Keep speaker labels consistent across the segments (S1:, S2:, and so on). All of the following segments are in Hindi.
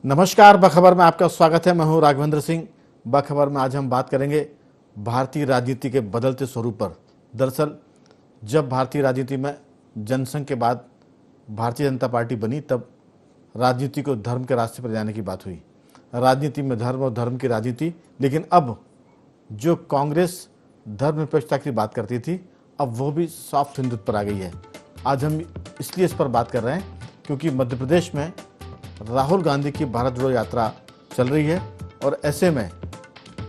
S1: नमस्कार, बखबर में आपका स्वागत है। मैं हूं राघवेंद्र सिंह। बखबर में आज हम बात करेंगे भारतीय राजनीति के बदलते स्वरूप पर। दरअसल जब भारतीय राजनीति में जनसंघ के बाद भारतीय जनता पार्टी बनी, तब राजनीति को धर्म के रास्ते पर जाने की बात हुई। राजनीति में धर्म और धर्म की राजनीति। लेकिन अब जो कांग्रेस धर्मनिरपेक्षता की बात करती थी, अब वो भी सॉफ्ट हिंदुत्व पर आ गई है। आज हम इसलिए इस पर बात कर रहे हैं क्योंकि मध्य प्रदेश में राहुल गांधी की भारत जोड़ो यात्रा चल रही है और ऐसे में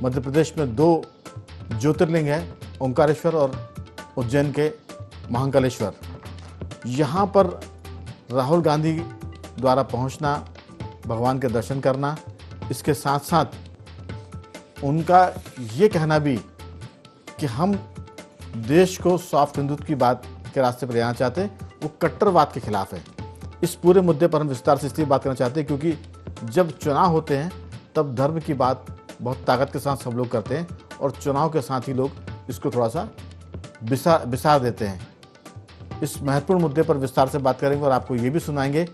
S1: मध्य प्रदेश में दो ज्योतिर्लिंग हैं, ओंकारेश्वर और उज्जैन के महाकालेश्वर। यहाँ पर राहुल गांधी द्वारा पहुँचना, भगवान के दर्शन करना, इसके साथ साथ उनका ये कहना भी कि हम देश को सॉफ्ट हिंदुत्व की बात के रास्ते पर जाना चाहते हैं, वो कट्टरवाद के खिलाफ है। इस पूरे मुद्दे पर हम विस्तार से इसलिए बात करना चाहते हैं क्योंकि जब चुनाव होते हैं तब धर्म की बात बहुत ताकत के साथ सब लोग करते हैं और चुनाव के साथ ही लोग इसको थोड़ा सा बिसार देते हैं। इस महत्वपूर्ण मुद्दे पर विस्तार से बात करेंगे और आपको ये भी सुनाएंगे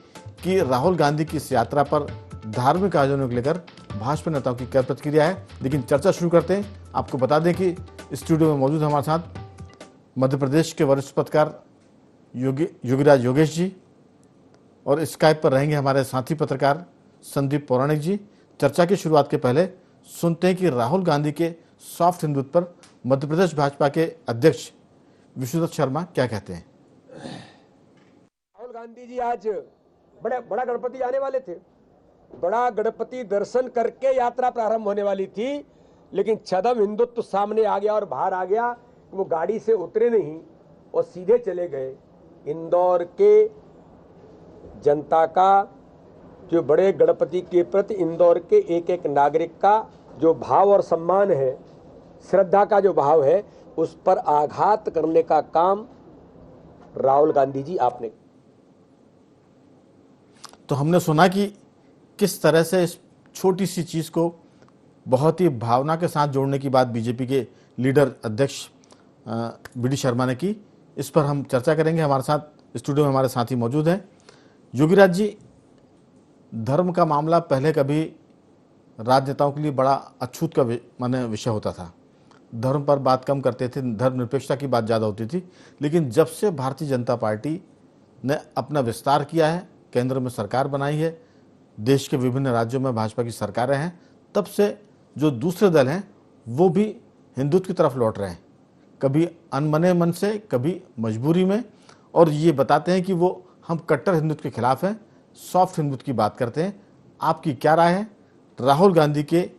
S1: कि राहुल गांधी की इस यात्रा पर धार्मिक आयोजनों को लेकर भाजपा नेताओं की क्या प्रतिक्रिया है। लेकिन चर्चा शुरू करते हैं। आपको बता दें कि स्टूडियो में मौजूद हमारे साथ मध्य प्रदेश के वरिष्ठ पत्रकार योगीराज योगेश जी और स्काइप पर रहेंगे हमारे साथी पत्रकार संदीप पौराणिक जी। चर्चा की शुरुआत के पहले सुनते हैं कि राहुल गांधी के सॉफ्ट हिंदुत्व पर मध्य प्रदेश भाजपा के अध्यक्ष विष्णुदत्त शर्मा क्या कहते हैं।
S2: राहुल गांधी जी आज बड़ा गणपति आने वाले थे, बड़ा गणपति दर्शन करके यात्रा प्रारंभ होने वाली थी, लेकिन छदम हिंदुत्व सामने आ गया और बाहर आ गया। वो गाड़ी से उतरे नहीं और सीधे चले गए। इंदौर के जनता का जो बड़े गणपति के प्रति इंदौर के एक एक नागरिक का जो भाव और सम्मान है, श्रद्धा का जो भाव है, उस पर आघात करने का काम राहुल गांधी जी आपने।
S1: तो हमने सुना कि किस तरह से इस छोटी सी चीज को बहुत ही भावना के साथ जोड़ने की बात बीजेपी के लीडर अध्यक्ष बी.डी. शर्मा ने की। इस पर हम चर्चा करेंगे। हमारे साथ स्टूडियो में हमारे साथी मौजूद हैं। योगीराज जी, धर्म का मामला पहले कभी राजनेताओं के लिए बड़ा अछूत का विषय होता था। धर्म पर बात कम करते थे, धर्मनिरपेक्षता की बात ज़्यादा होती थी। लेकिन जब से भारतीय जनता पार्टी ने अपना विस्तार किया है, केंद्र में सरकार बनाई है, देश के विभिन्न राज्यों में भाजपा की सरकारें हैं, तब से जो दूसरे दल हैं वो भी हिंदुत्व की तरफ लौट रहे हैं, कभी अनमने मन से, कभी मजबूरी में। और ये बताते हैं कि वो हम कट्टर हिंदुत्व के खिलाफ हैं, सॉफ्ट हिंदुत्व की बात करते हैं। आपकी क्या राय है? राहुल गांधी के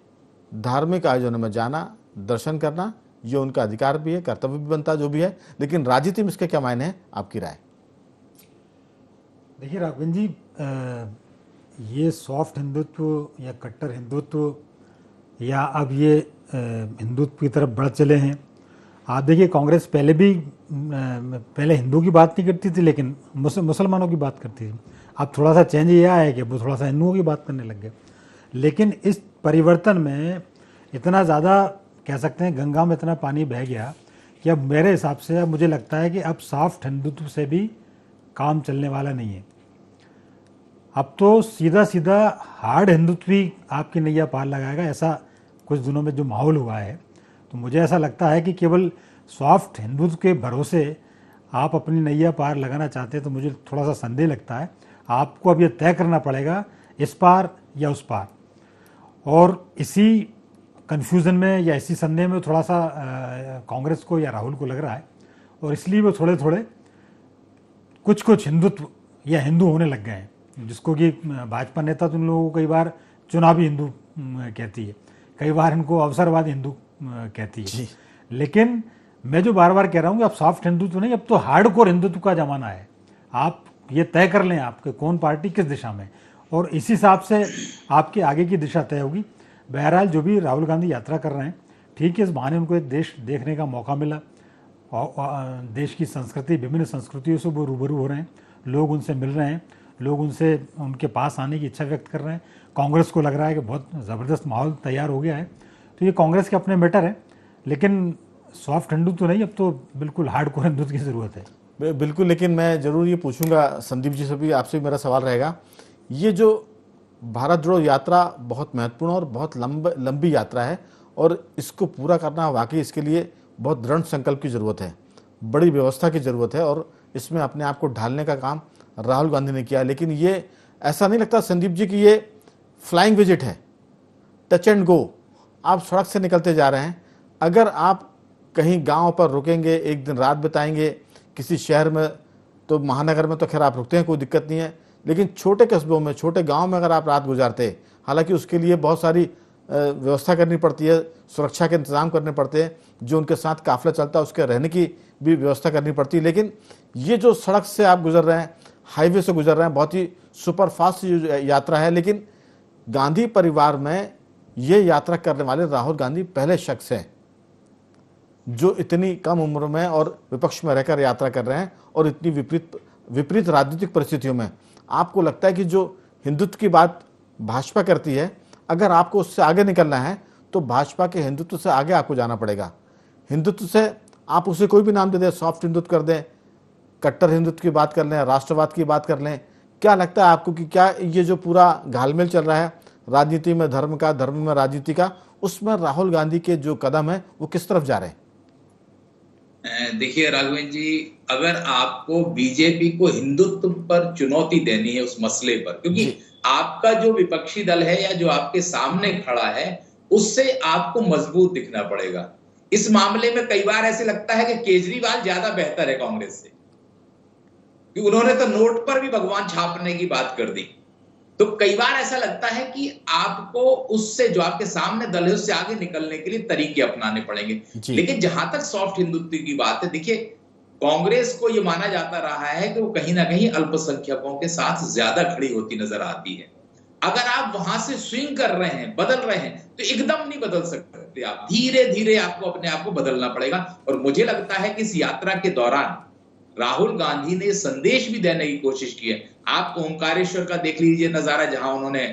S1: धार्मिक आयोजनों में जाना, दर्शन करना, ये उनका अधिकार भी है, कर्तव्य भी बनता जो भी है, लेकिन राजनीति में इसके क्या मायने हैं? आपकी राय?
S3: देखिए राघवेंद्र जी, ये सॉफ्ट हिंदुत्व या कट्टर हिंदुत्व या अब ये हिंदुत्व की तरफ बढ़ चले हैं। आप देखिए, कांग्रेस पहले हिंदू की बात नहीं करती थी, लेकिन मुसलमानों की बात करती थी। अब थोड़ा सा चेंज ये आया है कि वो थोड़ा सा हिंदुओं की बात करने लग गए। लेकिन इस परिवर्तन में इतना ज़्यादा, कह सकते हैं, गंगा में इतना पानी बह गया कि अब मेरे हिसाब से अब मुझे लगता है कि अब सॉफ्ट हिंदुत्व से भी काम चलने वाला नहीं है। अब तो सीधा सीधा हार्ड हिंदुत्व ही आपकी नैया पार लगाएगा। ऐसा कुछ दिनों में जो माहौल हुआ है, तो मुझे ऐसा लगता है कि केवल सॉफ्ट हिंदुत्व के भरोसे आप अपनी नैया पार लगाना चाहते हैं, तो मुझे थोड़ा सा संदेह लगता है। आपको अब ये तय करना पड़ेगा इस पार या उस पार। और इसी कन्फ्यूज़न में या इसी संदेह में थोड़ा सा कांग्रेस को या राहुल को लग रहा है, और इसलिए वो थोड़े थोड़े कुछ हिंदुत्व या हिंदू होने लग गए हैं, जिसको कि भाजपा नेता तो उन लोगों को कई बार चुनावी हिंदू कहती है, कई बार इनको अवसरवादी हिंदू कहती है। लेकिन मैं जो बार बार कह रहा हूँ कि अब सॉफ्ट हिंदुत्व नहीं, अब तो हार्डकोर हिंदुत्व का जमाना है। आप ये तय कर लें आपके कौन पार्टी किस दिशा में, और इस हिसाब से आपकी आगे की दिशा तय होगी। बहरहाल जो भी राहुल गांधी यात्रा कर रहे हैं, ठीक है, इस बहाने उनको एक देश देखने का मौका मिला और देश की संस्कृति, विभिन्न संस्कृतियों से वो रूबरू हो रहे हैं, लोग उनसे मिल रहे हैं, लोग उनसे उनके पास आने की इच्छा व्यक्त कर रहे हैं। कांग्रेस को लग रहा है कि बहुत ज़बरदस्त माहौल तैयार हो गया है। तो ये कांग्रेस के अपने मैटर है, लेकिन सॉफ्ट हिंदुत्व तो नहीं, अब तो बिल्कुल हार्डकोर हिंदुत्व की ज़रूरत है।
S1: बिल्कुल, लेकिन मैं ज़रूर ये पूछूंगा संदीप जी से भी, आपसे भी मेरा सवाल रहेगा, ये जो भारत जोड़ो यात्रा बहुत महत्वपूर्ण और बहुत लंबी यात्रा है और इसको पूरा करना वाकई इसके लिए बहुत दृढ़ संकल्प की ज़रूरत है, बड़ी व्यवस्था की ज़रूरत है और इसमें अपने आप को ढालने का काम राहुल गांधी ने किया। लेकिन ये ऐसा नहीं लगता संदीप जी कि ये फ्लाइंग विजिट है, टच एंड गो, आप सड़क से निकलते जा रहे हैं। अगर आप कहीं गांव पर रुकेंगे, एक दिन रात बिताएंगे किसी शहर में, तो महानगर में तो खैर आप रुकते हैं, कोई दिक्कत नहीं है, लेकिन छोटे कस्बों में, छोटे गांव में अगर आप रात गुजारते, हालांकि उसके लिए बहुत सारी व्यवस्था करनी पड़ती है, सुरक्षा के इंतजाम करने पड़ते हैं, जो उनके साथ काफिला चलता है उसके रहने की भी व्यवस्था करनी पड़ती है। लेकिन ये जो सड़क से आप गुजर रहे हैं, हाईवे से गुजर रहे हैं, बहुत ही सुपर फास्ट यात्रा है। लेकिन गांधी परिवार में ये यात्रा करने वाले राहुल गांधी पहले शख्स हैं जो इतनी कम उम्र में और विपक्ष में रहकर यात्रा कर रहे हैं और इतनी विपरीत राजनीतिक परिस्थितियों में। आपको लगता है कि जो हिंदुत्व की बात भाजपा करती है, अगर आपको उससे आगे निकलना है तो भाजपा के हिंदुत्व से आगे आपको जाना पड़ेगा। हिंदुत्व से आप उसे कोई भी नाम दे दें, सॉफ्ट हिंदुत्व कर दें, कट्टर हिंदुत्व की बात कर लें, राष्ट्रवाद की बात कर लें, क्या लगता है आपको कि क्या ये जो पूरा घालमेल चल रहा है राजनीति में धर्म का, धर्म में राजनीति का, उसमें राहुल गांधी के जो कदम है वो किस तरफ जा रहे हैं?
S4: देखिए राघवेंद्र जी, अगर आपको बीजेपी को हिंदुत्व पर चुनौती देनी है उस मसले पर, क्योंकि आपका जो विपक्षी दल है या जो आपके सामने खड़ा है उससे आपको मजबूत दिखना पड़ेगा। इस मामले में कई बार ऐसे लगता है कि केजरीवाल ज्यादा बेहतर है कांग्रेस से, कि उन्होंने तो नोट पर भी भगवान छापने की बात कर दी। तो कई बार ऐसा लगता है कि आपको उससे, जो आपके सामने दल है, उससे आगे निकलने के लिए तरीके अपनाने पड़ेंगे। लेकिन जहां तक सॉफ्ट हिंदुत्व की बात है, देखिए कांग्रेस को यह माना जाता रहा है कि वो कहीं ना कहीं अल्पसंख्यकों के साथ ज्यादा खड़ी होती नजर आती है। अगर आप वहां से स्विंग कर रहे हैं, बदल रहे हैं, तो एकदम नहीं बदल सकते आप, धीरे धीरे आपको अपने आप को बदलना पड़ेगा। और मुझे लगता है कि इस यात्रा के दौरान राहुल गांधी ने संदेश भी देने की कोशिश की है। आप ओंकारेश्वर का देख लीजिए नजारा, जहां उन्होंने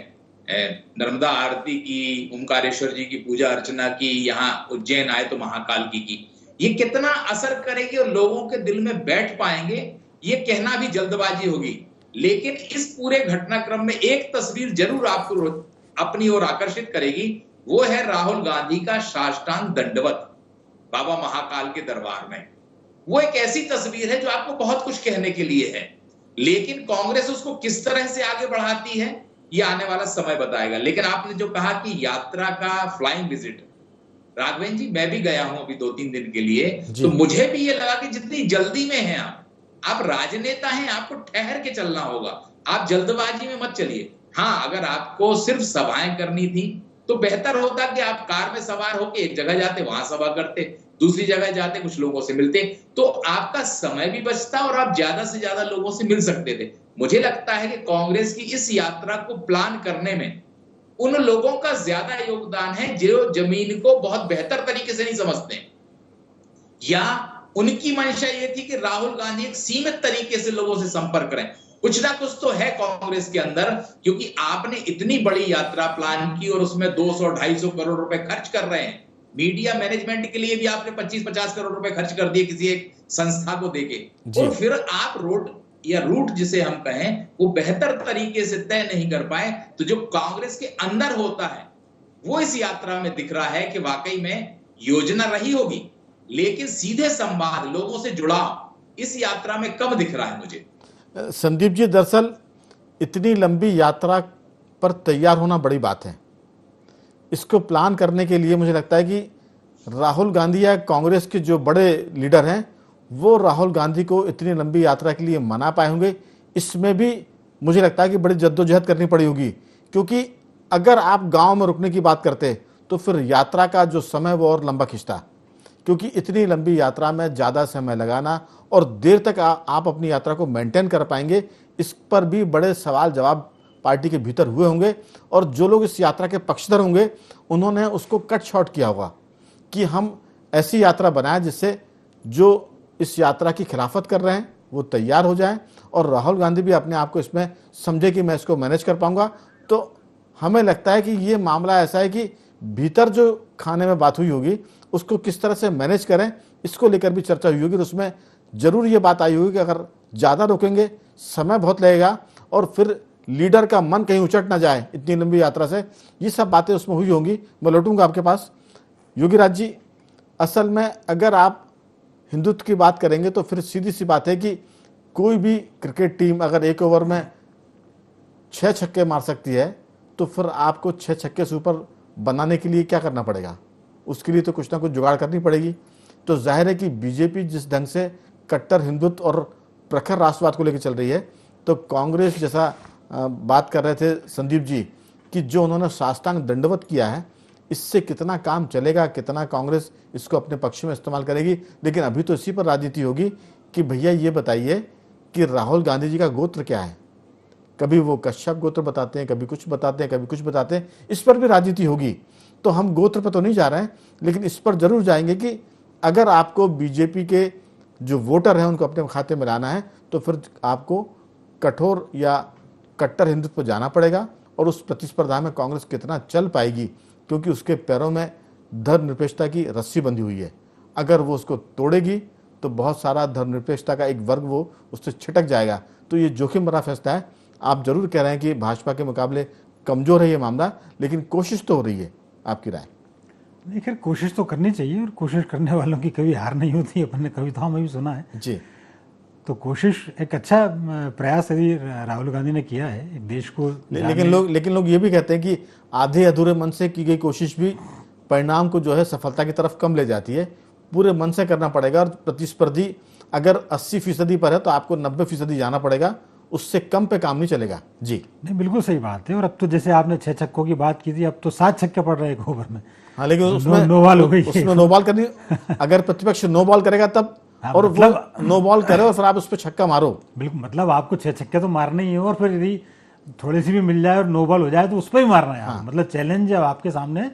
S4: नर्मदा आरती की, ओंकारेश्वर जी की पूजा अर्चना की, यहाँ उज्जैन आए तो महाकाल की। ये कितना असर करेगी और लोगों के दिल में बैठ पाएंगे, ये कहना भी जल्दबाजी होगी। लेकिन इस पूरे घटनाक्रम में एक तस्वीर जरूर आपको अपनी ओर आकर्षित करेगी, वो है राहुल गांधी का साष्टांग दंडवत बाबा महाकाल के दरबार में। वो एक ऐसी तस्वीर है जो आपको बहुत कुछ कहने के लिए है, लेकिन कांग्रेस उसको किस तरह से आगे बढ़ाती है ये आने वाला समय बताएगा। लेकिन आपने जो कहा कि यात्रा का फ्लाइंग विजिट, राघवेंद्र जी मैं भी गया हूं अभी 2-3 दिन के लिए, तो मुझे भी ये लगा कि जितनी जल्दी में हैं आप राजनेता हैं, आपको ठहर के चलना होगा, आप जल्दबाजी में मत चलिए। हाँ, अगर आपको सिर्फ सभाएं करनी थी तो बेहतर होता कि आप कार में सवार होकर एक जगह जाते, वहां सभा करते, दूसरी जगह जाते, कुछ लोगों से मिलते, तो आपका समय भी बचता और आप ज्यादा से ज्यादा लोगों से मिल सकते थे। मुझे लगता है कि कांग्रेस की इस यात्रा को प्लान करने में उन लोगों का ज्यादा योगदान है जो जमीन को बहुत बेहतर तरीके से नहीं समझते, या उनकी मंशा ये थी कि राहुल गांधी एक सीमित तरीके से लोगों से संपर्क करें। कुछ ना कुछ तो है कांग्रेस के अंदर, क्योंकि आपने इतनी बड़ी यात्रा प्लान की और उसमें 200-250 करोड़ रुपए खर्च कर रहे हैं। मीडिया मैनेजमेंट के लिए भी आपने 25-50 करोड़ रुपए खर्च कर दिए किसी एक संस्था को देके, और फिर आप रोड या रूट जिसे हम कहें वो बेहतर तरीके से तय नहीं कर पाए। तो जो कांग्रेस के अंदर होता है वो इस यात्रा में दिख रहा है कि वाकई में योजना रही होगी, लेकिन सीधे संवाद, लोगों से जुड़ाव इस यात्रा में कम दिख रहा है मुझे।
S1: संदीप जी, दरअसल इतनी लंबी यात्रा पर तैयार होना बड़ी बात है। इसको प्लान करने के लिए मुझे लगता है कि राहुल गांधी या कांग्रेस के जो बड़े लीडर हैं वो राहुल गांधी को इतनी लंबी यात्रा के लिए मना पाए होंगे। इसमें भी मुझे लगता है कि बड़ी जद्दोजहद करनी पड़ी होगी, क्योंकि अगर आप गांव में रुकने की बात करते तो फिर यात्रा का जो समय वो और लंबा खिंचता, क्योंकि इतनी लंबी यात्रा में ज़्यादा समय लगाना और देर तक आप अपनी यात्रा को मेंटेन कर पाएंगे, इस पर भी बड़े सवाल जवाब पार्टी के भीतर हुए होंगे। और जो लोग इस यात्रा के पक्षधर होंगे उन्होंने उसको कट शॉर्ट किया होगा कि हम ऐसी यात्रा बनाएं जिससे जो इस यात्रा की खिलाफत कर रहे हैं वो तैयार हो जाएं, और राहुल गांधी भी अपने आप को इसमें समझे कि मैं इसको मैनेज कर पाऊंगा। तो हमें लगता है कि ये मामला ऐसा है कि भीतर जो खाने में बात हुई होगी उसको किस तरह से मैनेज करें, इसको लेकर भी चर्चा हुई होगी। तो उसमें जरूर ये बात आई होगी कि अगर ज़्यादा रोकेंगे समय बहुत लगेगा और फिर लीडर का मन कहीं उचट ना जाए इतनी लंबी यात्रा से, ये सब बातें उसमें हुई होंगी। मैं लौटूंगा आपके पास। योगी राज जी, असल में अगर आप हिंदुत्व की बात करेंगे तो फिर सीधी सी बात है कि कोई भी क्रिकेट टीम अगर एक ओवर में 6 छक्के मार सकती है तो फिर आपको 6 छक्के से ऊपर बनाने के लिए क्या करना पड़ेगा? उसके लिए तो कुछ ना कुछ जुगाड़ करनी पड़ेगी। तो जाहिर है कि बीजेपी जिस ढंग से कट्टर हिंदुत्व और प्रखर राष्ट्रवाद को लेकर चल रही है, तो कांग्रेस जैसा बात कर रहे थे संदीप जी कि जो उन्होंने साष्टांग दंडवत किया है, इससे कितना काम चलेगा, कितना कांग्रेस इसको अपने पक्ष में इस्तेमाल करेगी। लेकिन अभी तो इसी पर राजनीति होगी कि भैया ये बताइए कि राहुल गांधी जी का गोत्र क्या है। कभी वो कश्यप गोत्र बताते हैं, कभी कुछ बताते हैं, कभी कुछ बताते हैं। इस पर भी राजनीति होगी। तो हम गोत्र पर तो नहीं जा रहे हैं, लेकिन इस पर जरूर जाएंगे कि अगर आपको बीजेपी के जो वोटर हैं उनको अपने खाते में लाना है तो फिर आपको कठोर या कट्टर हिंदुत्व पर जाना पड़ेगा। और उस प्रतिस्पर्धा में कांग्रेस कितना चल पाएगी, क्योंकि उसके पैरों में धर्मनिरपेक्षता की रस्सी बंधी हुई है। अगर वो उसको तोड़ेगी तो बहुत सारा धर्मनिरपेक्षता का एक वर्ग वो उससे छिटक जाएगा। तो ये जोखिम भरा फैसला है। आप जरूर कह रहे हैं कि भाजपा के मुकाबले कमजोर है ये मामला, लेकिन कोशिश तो हो रही है। आपकी राय?
S3: नहीं, खैर कोशिश तो करनी चाहिए, और कोशिश करने वालों की कभी हार नहीं होती, अपन ने कविताओं में भी सुना है
S1: जी।
S3: तो कोशिश एक अच्छा प्रयास यदि राहुल गांधी ने किया है एक देश को
S1: लेकिन लोग ये भी कहते हैं कि आधे अधूरे मन से की गई कोशिश भी परिणाम को जो है सफलता की तरफ कम ले जाती है। पूरे मन से करना पड़ेगा, और प्रतिस्पर्धी अगर 80% पर है तो आपको 90% जाना पड़ेगा, उससे कम पे काम नहीं चलेगा। जी
S3: नहीं, बिल्कुल सही बात है। और अब तो जैसे आपने 6 छक्कों की बात की थी, अब तो 7 छक्के पड़ रहे हैं एक ओवर में।
S1: हाँ, लेकिन उसमें
S3: नो बॉल हो गई,
S1: उसमें नो बॉल करनी। अगर प्रतिपक्ष नो बॉल करेगा तब,
S3: हाँ,
S1: और
S3: मतलब
S1: वो नो बॉल करे और फिर आप उस पर छक्का मारो।
S3: बिल्कुल, मतलब आपको 6 छक्के तो मारने ही है, और फिर यदि थोड़ी सी भी मिल जाए और नो बॉल हो जाए तो उस पर ही मारना है। हाँ। मतलब चैलेंज है आपके सामने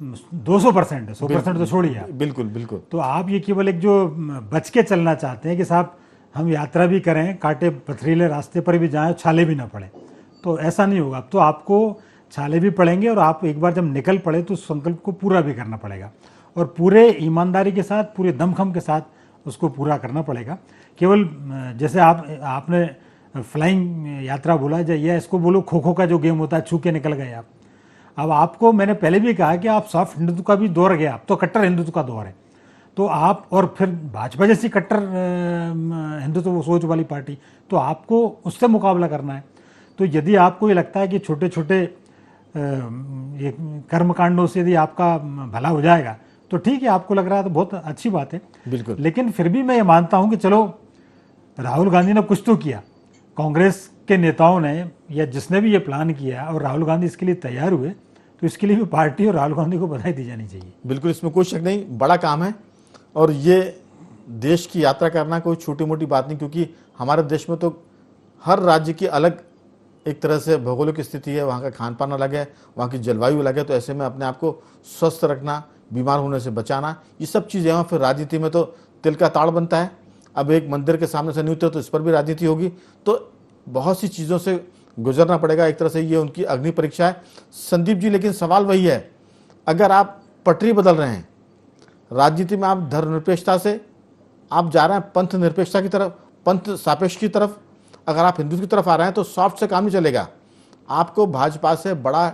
S3: 200% है, 100% तो छोड़िए आप।
S1: बिल्कुल बिल्कुल।
S3: तो आप ये केवल एक जो बच के चलना चाहते हैं कि साहब हम यात्रा भी करें, कांटे पथरीले रास्ते पर भी जाएं, छाले भी ना पड़े, तो ऐसा नहीं होगा। अब तो आपको छाले भी पड़ेंगे, और आप एक बार जब निकल पड़े तो उस संकल्प को पूरा भी करना पड़ेगा, और पूरे ईमानदारी के साथ, पूरे दमखम के साथ उसको पूरा करना पड़ेगा। केवल जैसे आपने फ्लाइंग यात्रा बोला, या इसको बोलो खो खो का जो गेम होता है, छू के निकल गए आप। अब आपको मैंने पहले भी कहा कि आप सॉफ्ट हिंदुत्व का भी दौर गया, अब तो कट्टर हिंदुत्व का दौर है। तो आप, और फिर भाजपा जैसी कट्टर हिंदुत्व सोच वाली पार्टी, तो आपको उससे मुकाबला करना है। तो यदि आपको ये लगता है कि छोटे छोटे ये कर्मकांडों से यदि आपका भला हो जाएगा तो ठीक है, आपको लग रहा है तो बहुत अच्छी बात है।
S1: बिल्कुल।
S3: लेकिन फिर भी मैं ये मानता हूं कि चलो राहुल गांधी ने कुछ तो किया, कांग्रेस के नेताओं ने या जिसने भी ये प्लान किया, और राहुल गांधी इसके लिए तैयार हुए, तो इसके लिए भी पार्टी और राहुल गांधी को बधाई दी जानी चाहिए।
S1: बिल्कुल, इसमें कोई शक नहीं, बड़ा काम है। और ये देश की यात्रा करना कोई छोटी मोटी बात नहीं, क्योंकि हमारे देश में तो हर राज्य की अलग एक तरह से भौगोलिक स्थिति है, वहाँ का खान पान अलग है, वहाँ की जलवायु अलग है। तो ऐसे में अपने आप को स्वस्थ रखना, बीमार होने से बचाना, ये सब चीज़ें हैं। फिर राजनीति में तो तिल का ताड़ बनता है। अब एक मंदिर के सामने से नहीं उतरे तो इस पर भी राजनीति होगी। तो बहुत सी चीज़ों से गुजरना पड़ेगा। एक तरह से ये उनकी अग्नि परीक्षा है। संदीप जी, लेकिन सवाल वही है, अगर आप पटरी बदल रहे हैं राजनीति में, आप धर्मनिरपेक्षता से आप जा रहे हैं पंथ निरपेक्षता की तरफ, पंथ सापेक्ष की तरफ, अगर आप हिंदू की तरफ आ रहे हैं तो सॉफ्ट से काम नहीं चलेगा। आपको भाजपा से बड़ा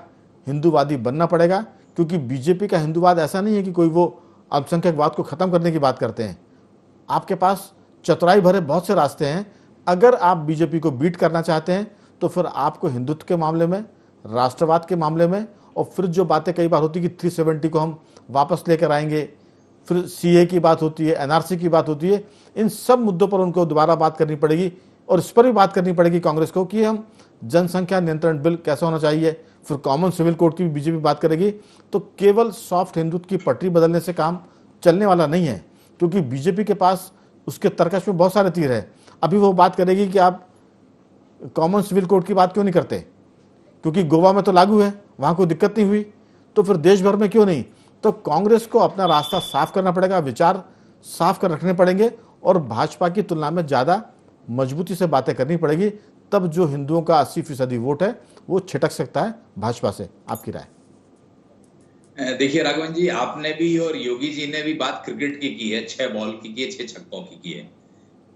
S1: हिंदूवादी बनना पड़ेगा, क्योंकि बीजेपी का हिंदूवाद ऐसा नहीं है कि कोई वो अल्पसंख्यकवाद को खत्म करने की बात करते हैं। आपके पास चतुराई भरे बहुत से रास्ते हैं। अगर आप बीजेपी को बीट करना चाहते हैं तो फिर आपको हिंदुत्व के मामले में, राष्ट्रवाद के मामले में, और फिर जो बातें कई बार होती है कि 370 को हम वापस लेकर आएंगे, फिर सीए की बात होती है, एनआरसी की बात होती है, इन सब मुद्दों पर उनको दोबारा बात करनी पड़ेगी। और इस पर भी बात करनी पड़ेगी कांग्रेस को कि हम जनसंख्या नियंत्रण बिल कैसा होना चाहिए, फिर कॉमन सिविल कोड की भी बीजेपी बात करेगी। तो केवल सॉफ्ट हिंदुत्व की पटरी बदलने से काम चलने वाला नहीं है, क्योंकि बीजेपी के पास उसके तर्कश में बहुत सारे तीर है। अभी वो बात करेगी कि आप कॉमन सिविल कोड की बात क्यों नहीं करते, क्योंकि गोवा में तो लागू है, वहां कोई दिक्कत नहीं हुई, तो फिर देश भर में क्यों नहीं। तो कांग्रेस को अपना रास्ता साफ करना पड़ेगा, विचार साफ कर रखने पड़ेंगे, और भाजपा की तुलना में ज्यादा मजबूती से बातें करनी पड़ेगी। तब जो हिंदुओं का 80% वोट है वो छिटक सकता है भाजपा से। आपकी राय?
S4: देखिए राघवन जी, आपने भी और योगी जी ने भी बात क्रिकेट की है, 6 बॉल की है, 6 छक्कों की है।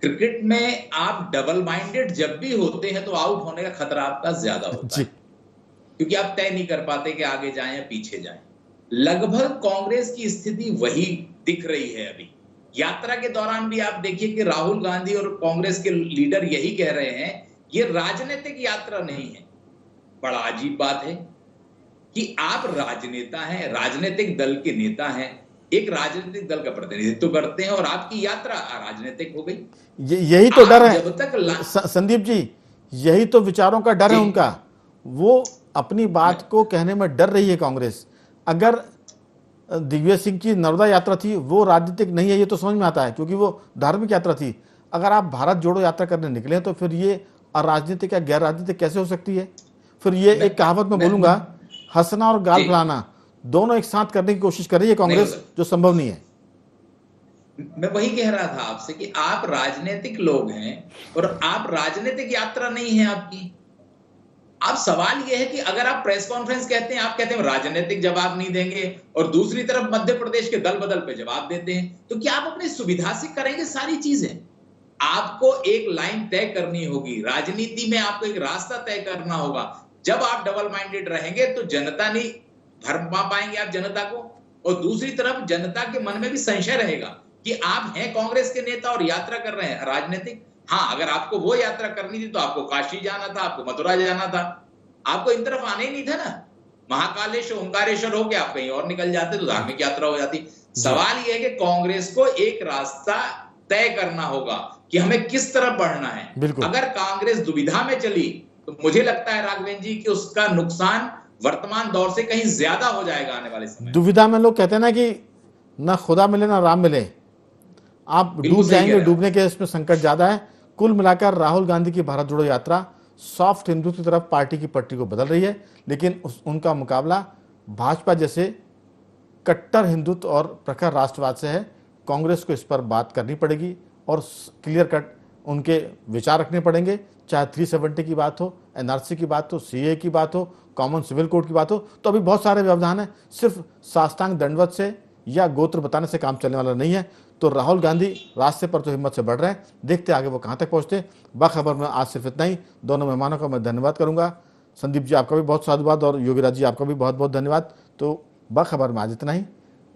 S4: क्रिकेट में आप डबल माइंडेड जब भी होते हैं तो आउट होने का खतरा आपका ज्यादा होता है, क्योंकि आप तय नहीं कर पाते कि आगे जाएं या पीछे जाएं। लगभग कांग्रेस की स्थिति वही दिख रही है अभी। यात्रा के दौरान भी आप देखिए कि राहुल गांधी और कांग्रेस के लीडर यही कह रहे हैं, ये राजनीतिक यात्रा नहीं है। बड़ा अजीब बात है कि आप राजनेता हैं, राजनीतिक दल के नेता हैं, एक राजनीतिक दल का प्रतिनिधित्व करते हैं और आपकी यात्रा राजनीतिक हो गई।
S1: यही तो डर है
S4: जब तक
S1: संदीप जी, यही तो विचारों का डर है उनका। वो अपनी बात को कहने में डर रही है कांग्रेस। अगर दिग्विजय सिंह की नर्मदा यात्रा थी वो राजनीतिक नहीं है, ये तो समझ में आता है क्योंकि वो धार्मिक यात्रा थी। अगर आप भारत जोड़ो यात्रा करने निकले तो फिर ये अराजनीतिक या गैर राजनीतिक कैसे हो सकती है? फिर ये एक कहावत में बोलूंगा, हंसना और गाल फुलाना दोनों एक साथ करने की कोशिश कर रही है कांग्रेस, जो संभव नहीं है।
S4: मैं वही कह रहा था आपसे कि आप राजनीतिक लोग हैं और आप राजनीतिक यात्रा नहीं है आपकी। अब सवाल यह है कि अगर आप प्रेस कॉन्फ्रेंस कहते हैं, आप कहते हैं राजनीतिक जवाब नहीं देंगे और दूसरी तरफ मध्य प्रदेश के दल बदल पे जवाब देते हैं, तो क्या आप अपनी सुविधा से करेंगे सारी चीजें? आपको एक लाइन तय करनी होगी, राजनीति में आपको एक रास्ता तय करना होगा। जब आप डबल माइंडेड रहेंगे तो जनता नहीं भर पाएंगे आप जनता को, और दूसरी तरफ जनता के मन में भी संशय रहेगा कि आप हैं कांग्रेस के नेता और यात्रा कर रहे हैं राजनीतिक। हाँ, अगर आपको वो यात्रा करनी थी तो आपको काशी जाना था, आपको मथुरा जाना था, आपको इन तरफ आने ही नहीं था ना। महाकालेश्वर ओंकारेश्वर हो के आप कहीं और निकल जाते तो धार्मिक यात्रा हो जाती। सवाल यह है कि कांग्रेस को एक रास्ता तय करना होगा कि हमें किस तरफ बढ़ना है। अगर कांग्रेस दुविधा में चली तो मुझे लगता है राघवेंद्र जी कि उसका नुकसान वर्तमान दौर से कहीं ज्यादा हो जाएगा आने वाले समय।
S1: दुविधा में लोग कहते हैं ना कि ना खुदा मिले ना राम मिले, आप डूब जाएंगे, डूबने के इसमें संकट ज्यादा है। कुल मिलाकर राहुल गांधी की भारत जोड़ो यात्रा सॉफ्ट हिंदुत्व की तरफ पार्टी की पट्टी को बदल रही है, लेकिन उनका मुकाबला भाजपा जैसे कट्टर हिंदुत्व और प्रखर राष्ट्रवाद से है। कांग्रेस को इस पर बात करनी पड़ेगी और क्लियर कट उनके विचार रखने पड़ेंगे, चाहे 370 की बात हो, एनआरसी की बात हो, सीए की बात हो, कॉमन सिविल कोड की बात हो। तो अभी बहुत सारे व्यवधान है, सिर्फ साष्टांग दंडवत से या गोत्र बताने से काम चलने वाला नहीं है। तो राहुल गांधी रास्ते पर तो हिम्मत से बढ़ रहे हैं, देखते आगे वो कहां तक पहुंचते। बाखबर में आज सिर्फ इतना ही। दोनों मेहमानों का मैं धन्यवाद करूंगा। संदीप जी आपका भी बहुत साधुवाद और योगीराज जी आपका भी बहुत बहुत धन्यवाद। तो बाखबर में आज इतना ही।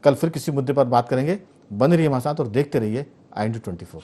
S1: कल फिर किसी मुद्दे पर बात करेंगे। बने रहिए हमारे साथ और देखते रहिए i24।